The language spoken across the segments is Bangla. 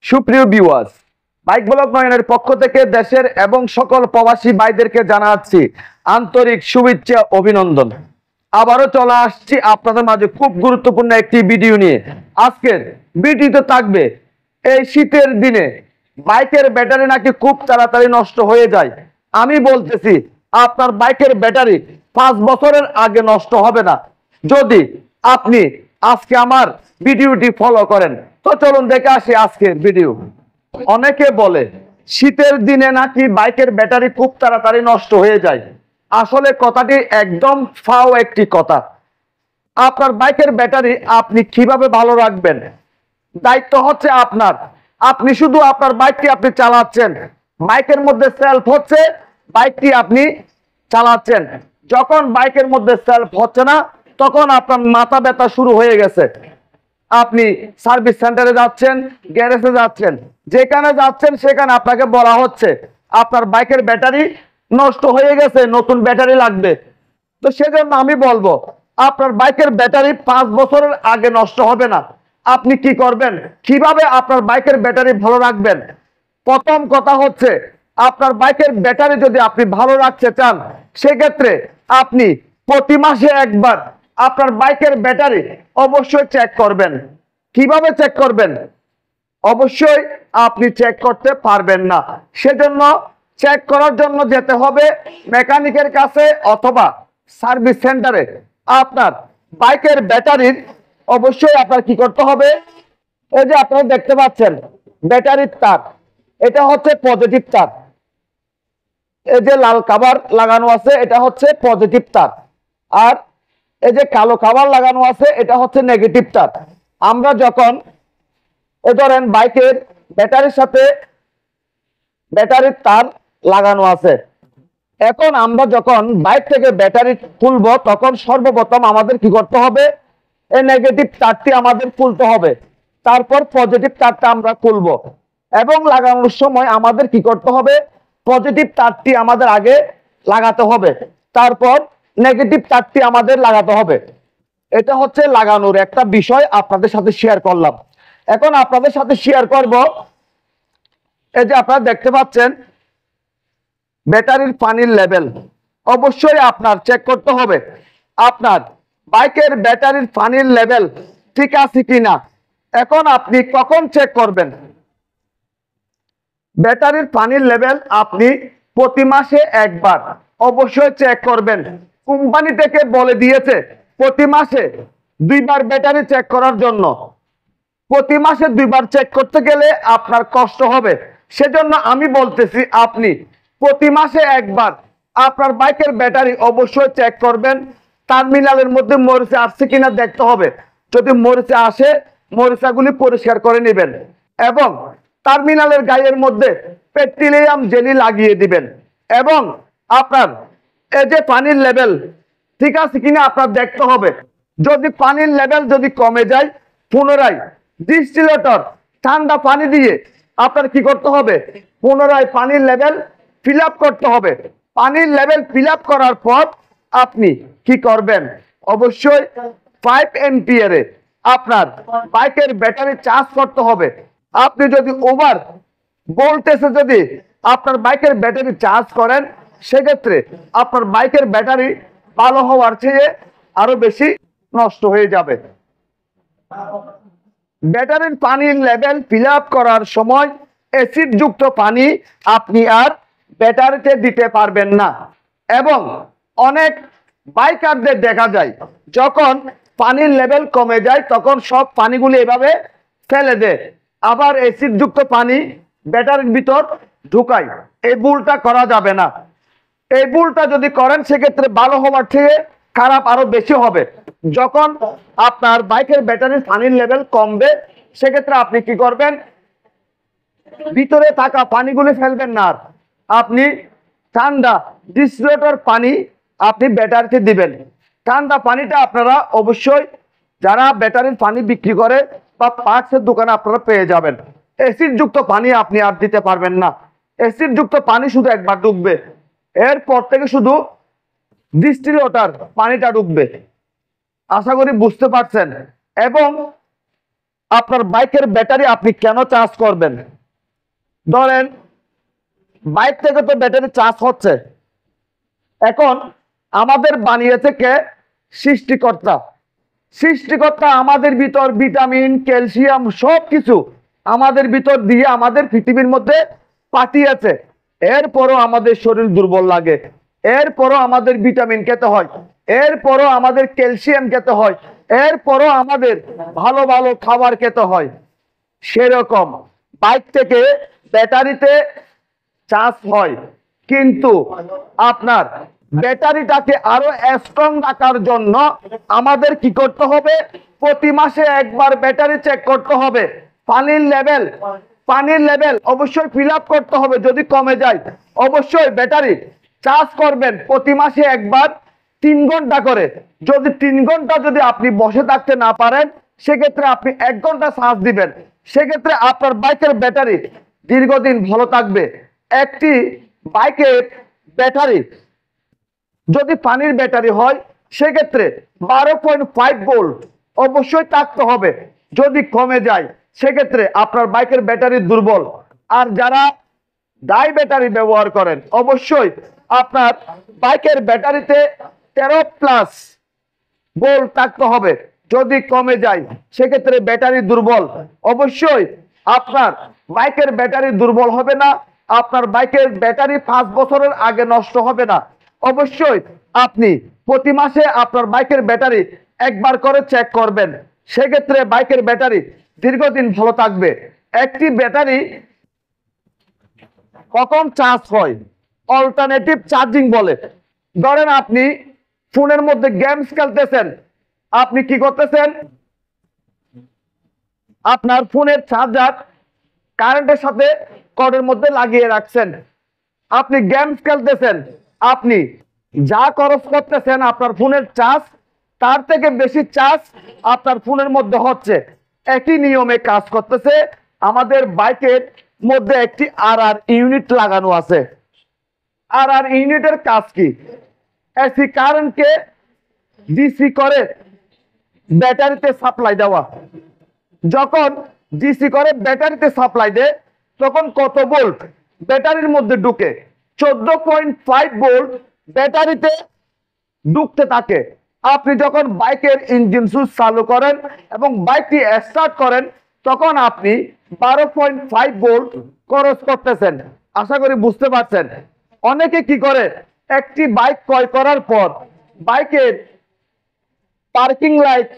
সুপ্রিয় ভিউয়ার্স, বাইক ব্লগ নয়নের পক্ষ থেকে দেশের এবং সকল প্রবাসী ভাইদেরকে জানাচ্ছি আন্তরিক শুভেচ্ছা অভিনন্দন। আবারও চলে আসছি আপনাদের মাঝে খুব গুরুত্বপূর্ণ একটি ভিডিও নিয়ে। আজকের ভিডিওতে থাকবে এই শীতের দিনে বাইকের ব্যাটারি নাকি খুব তাড়াতাড়ি নষ্ট হয়ে যায়। আমি বলতেছি আপনার বাইকের ব্যাটারি 5 বছরের আগে নষ্ট হবে না যদি আপনি আজকে আমার ভিডিওটি ফলো করেন। তো চলুন দেখে আসি আজকের ভিডিও। অনেকে বলে শীতের দিনে নাকি বাইকের ব্যাটারি খুব তাড়াতাড়ি নষ্ট হয়ে যায়। আসলে কথাটি একদম ফাও একটি কথা। আপনার বাইকের ব্যাটারি আপনি কিভাবে ভালো রাখবেন, দায়িত্ব হচ্ছে আপনার। আপনি শুধু আপনার বাইকটি আপনি চালাচ্ছেন, বাইকের মধ্যে সেলফ হচ্ছে, বাইকটি আপনি চালাচ্ছেন। যখন বাইকের মধ্যে সেলফ হচ্ছে না তখন আপনার মাথা ব্যথা শুরু হয়ে গেছে। আপনি সার্ভিস সেন্টারে যাচ্ছেন, গ্যারেজে যাচ্ছেন, যেখানে যাচ্ছেন সেখানে আপনাকে বলা হচ্ছে আপনার বাইকের ব্যাটারি নষ্ট হয়ে গেছে, নতুন ব্যাটারি লাগবে। তো সেজন্য আমি বলবো আপনার বাইকের ব্যাটারি 5 বছরের আগে নষ্ট হবে না। আপনি কি করবেন, কিভাবে আপনার বাইকের ব্যাটারি ভালো রাখবেন? প্রথম কথা হচ্ছে আপনার বাইকের ব্যাটারি যদি আপনি ভালো রাখতে চান সেক্ষেত্রে আপনি প্রতি মাসে একবার আপনার বাইকের ব্যাটারি অবশ্যই চেক করবেন। কিভাবে চেক করবেন? অবশ্যই আপনি চেক করতে পারবেন না, সেজন্য চেক করার জন্য যেতে হবে মেকানিকের কাছে অথবা সার্ভিস সেন্টারে। আপনার বাইকের ব্যাটারির অবশ্যই আপনার কি করতে হবে, এই যে আপনারা দেখতে পাচ্ছেন ব্যাটারির তার, এটা হচ্ছে পজিটিভ তার। এই যে লাল কভার লাগানো আছে এটা হচ্ছে পজিটিভ তার, আর এই যে কালো কভার লাগানো আছে এটা হচ্ছে নেগেটিভ তার। আমরা যখন ধরেন বাইকের ব্যাটারির সাথে ব্যাটারির তার লাগানো আছে, এখন আমরা যখন বাইক থেকে ব্যাটারি খুলবো তখন সর্বপ্রথম আমাদের কি করতে হবে, এই নেগেটিভ তারটি আমাদের খুলতে হবে, তারপর পজিটিভ তারটা আমরা খুলবো। এবং লাগানোর সময় আমাদের কি করতে হবে, পজিটিভ তারটি আমাদের আগে লাগাতে হবে, তারপর নেগেটিভ তারটি আমাদের লাগাতে হবে। এটা হচ্ছে লাগানোর একটা বিষয় আপনাদের সাথে শেয়ার করলাম। এখন আপনাদের সাথে শেয়ার করব, এই যে আপনারা দেখতে পাচ্ছেন ব্যাটারির পানির লেভেল অবশ্যই আপনার চেক করতে হবে আপনার বাইকের ব্যাটারির পানির লেভেল ঠিক আছে কিনা। এখন আপনি কখন চেক করবেন? ব্যাটারির পানির লেভেল আপনি প্রতি মাসে একবার অবশ্যই চেক করবেন। কোম্পানি থেকে বলে দিয়েছে প্রতি মাসে 2 বার ব্যাটারি চেক করার জন্য। প্রতি মাসে 2 বার চেক করতে গেলে আপনার কষ্ট হবে, সেজন্য আমি বলতেছি আপনি প্রতি মাসে একবার আপনার বাইকের ব্যাটারি অবশ্যই চেক করবেন। টার্মিনালের মধ্যে মরিচা আসছে কিনা দেখতে হবে, যদি মরিচা আসে মরিচাগুলি পরিষ্কার করে নেবেন এবং টার্মিনালের গায়ের মধ্যে পেট্রোলিয়াম জেলি লাগিয়ে দিবেন। এবং আপনার এই যে পানির লেভেল ঠিক আছে কিনা আপনার দেখতে হবে। যদি পানির লেভেল যদি কমে যায় পুনরায় ডিস্টিলেটর ঠান্ডা পানি দিয়ে আপনার কি করতে হবে, পুনরায় পানির লেভেল ফিল আপ করতে হবে। পানির লেভেল ফিল আপ করার পর আপনি কি করবেন, অবশ্যই 5 এম্পিয়ারে আপনার বাইকের ব্যাটারি চার্জ করতে হবে। আপনি যদি ওভার ভোল্টেজে যদি আপনার বাইকের ব্যাটারি চার্জ করেন সেক্ষেত্রে আপনার বাইকের ব্যাটারি ভালো হওয়ার চেয়ে আরো বেশি নষ্ট হয়ে যাবে। ব্যাটারির পানির লেভেল ফিল আপ করার সময় অ্যাসিড যুক্ত পানি আপনি আর ব্যাটারিতে দিতে পারবেন না। এবং অনেক বাইকারদের দেখা যায় যখন পানির লেভেল কমে যায় তখন সব পানিগুলি এভাবে ফেলে দেয়, আবার অ্যাসিড যুক্ত পানি ব্যাটারির ভিতর ঢুকায়। এই ভুলটা করা যাবে না। এই ভুলটা যদি করেন সেক্ষেত্রে ভালো হওয়ার থেকে খারাপ আরো বেশি হবে। যখন আপনার বাইকের ব্যাটারির পানির লেভেল কমবে সেক্ষেত্রে আপনি কি করবেন, ভিতরে থাকা পানিগুলি ফেলবেন না, আপনি ঠান্ডা ডিস্টিলেটর পানি আপনি ব্যাটারিতে দিবেন। ঠান্ডা পানিটা আপনারা অবশ্যই যারা ব্যাটারির পানি বিক্রি করে বা পার্টসের দোকানে আপনারা পেয়ে যাবেন। অ্যাসিড যুক্ত পানি আপনি আর দিতে পারবেন না। অ্যাসিড যুক্ত পানি শুধু একবার ঢুকবে, এরপর থেকে শুধু ডিস্টিলেটর পানিটা ঢুকবে। আশা করি বুঝতে পারছেন। এবং আপনার বাইকের ব্যাটারি আপনি কেন চার্জ করবেন? ধরেন বাইক থেকে তো ব্যাটারি চার্জ হচ্ছে, এখন আমাদের বানিয়েছে কে? সৃষ্টিকর্তা। সৃষ্টিকর্তা আমাদের ভিতর ভিটামিন, ক্যালসিয়াম সবকিছু আমাদের ভিতর দিয়ে আমাদের পৃথিবীর মধ্যে পাঠিয়েছে। এরপরও আমাদের শরীর দুর্বল লাগে, এরপরও আমাদের ভিটামিন খেতে হয়, এরপরও আমাদের ক্যালসিয়াম খেতে হয়, এরপরও আমাদের ভালো ভালো খাবার খেতে হয়। সেরকম বাইক থেকে ব্যাটারিতে চার্জ হয়, কিন্তু আপনার ব্যাটারিটাকে আরো স্ট্রং রাখার জন্য আমাদের কি করতে হবে? প্রতি মাসে একবার ব্যাটারি চেক করতে হবে। পানির লেভেল অবশ্যই ফিল আপ করতে হবে। যদি কমে যায় অবশ্যই ব্যাটারি চার্জ করবেন প্রতি মাসে একবার 3 ঘন্টা করে। যদি 3 ঘন্টা যদি আপনি বসে থাকতে না পারেন, সেক্ষেত্রে আপনি 1 ঘন্টা চার্জ দিবেন। সেক্ষেত্রে আপনার বাইকের ব্যাটারি দীর্ঘদিন ভালো থাকবে। একটি বাইকের ব্যাটারি যদি পানির ব্যাটারি হয়, সেক্ষেত্রে 12.5 ভোল্ট অবশ্যই থাকতে হবে। যদি কমে যায় সেক্ষেত্রে আপনার বাইকের ব্যাটারি দুর্বল। আর যারা ডাই ব্যাটারি ব্যবহার করেন, অবশ্যই আপনার বাইকের ব্যাটারিতে 13+ ভোল্ট থাকতে হবে। যদি কমে যায় সেক্ষেত্রে ব্যাটারি দুর্বল। অবশ্যই আপনার বাইকের ব্যাটারি দুর্বল হবে না, আপনার বাইকের ব্যাটারি 5 বছরের আগে নষ্ট হবে না। অবশ্যই আপনি প্রতি মাসে আপনার বাইকের ব্যাটারি একবার করে চেক করবেন, সেক্ষেত্রে বাইকের ব্যাটারি দীর্ঘদিন ভালো থাকবে। একটি ব্যাটারি কখন চার্জ হয়? অল্টারনেটিভ চার্জিং বলে। ধরেন আপনি ফোনের মধ্যে গেমস খেলতেছেন, আপনি কি করতেছেন? আপনার ফোনের চার্জার কারেন্টের সাথে কর্ডের মধ্যে লাগিয়ে রাখছেন, আপনি গেমস খেলতেছেন, আপনি যা খরচ করতেছেন আপনার ফোনের চার্জ, তার থেকে বেশি চার্জ আপনার ফোনের মধ্যে হচ্ছে। একই নিয়মে কাজ করতেছে আমাদের বাইকের মধ্যে একটি আর ইউনিট লাগানো আছে। আর ইউনিটের কাজ কি? এসি কারেন্টকে ডিসি করে ব্যাটারিতে সাপ্লাই দেওয়া। যখন ডিসি করে ব্যাটারিতে সাপ্লাই দেয়, তখন কত ভোল্ট ব্যাটারির মধ্যে ঢুকে? 14.5 ভোল্ট ব্যাটারিতে ঢুকতে থাকে। আপনি যখন বাইকের ইঞ্জিন সুইচ চালু করেন এবং বাইকটি স্টার্ট করেন, তখন আপনি 12.5 ভোল্ট খরচ করতেছেন। আশা করি বুঝতে পারছেন। অনেকে কি করে? একটি বাইক ক্রয় করার পর বাইকের পার্কিং লাইট,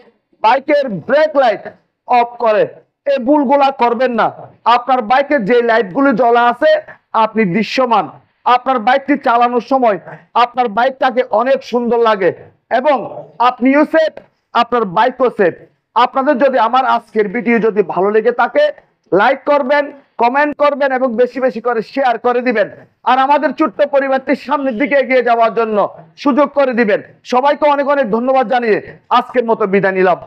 বাইকের ব্রেক লাইট অফ করে। এই ভুলগুলা করবেন না। আপনার বাইকের যে লাইটগুলি জ্বলা আছে আপনি দৃশ্যমান, আপনার বাইকটি চালানোর সময় আপনার বাইকটাকে অনেক সুন্দর লাগে এবং আপনিও সেফ, আপনার বাইকও সেফ। আপনাদের যদি আমার আজকের ভিডিও যদি ভালো লেগে থাকে, লাইক করবেন, কমেন্ট করবেন এবং বেশি বেশি করে শেয়ার করে দিবেন। আর আমাদের ছোট্ট পরিবারটির সামনের দিকে এগিয়ে যাওয়ার জন্য সুযোগ করে দিবেন। সবাইকে অনেক অনেক ধন্যবাদ জানিয়ে আজকের মতো বিদায় নিলাম।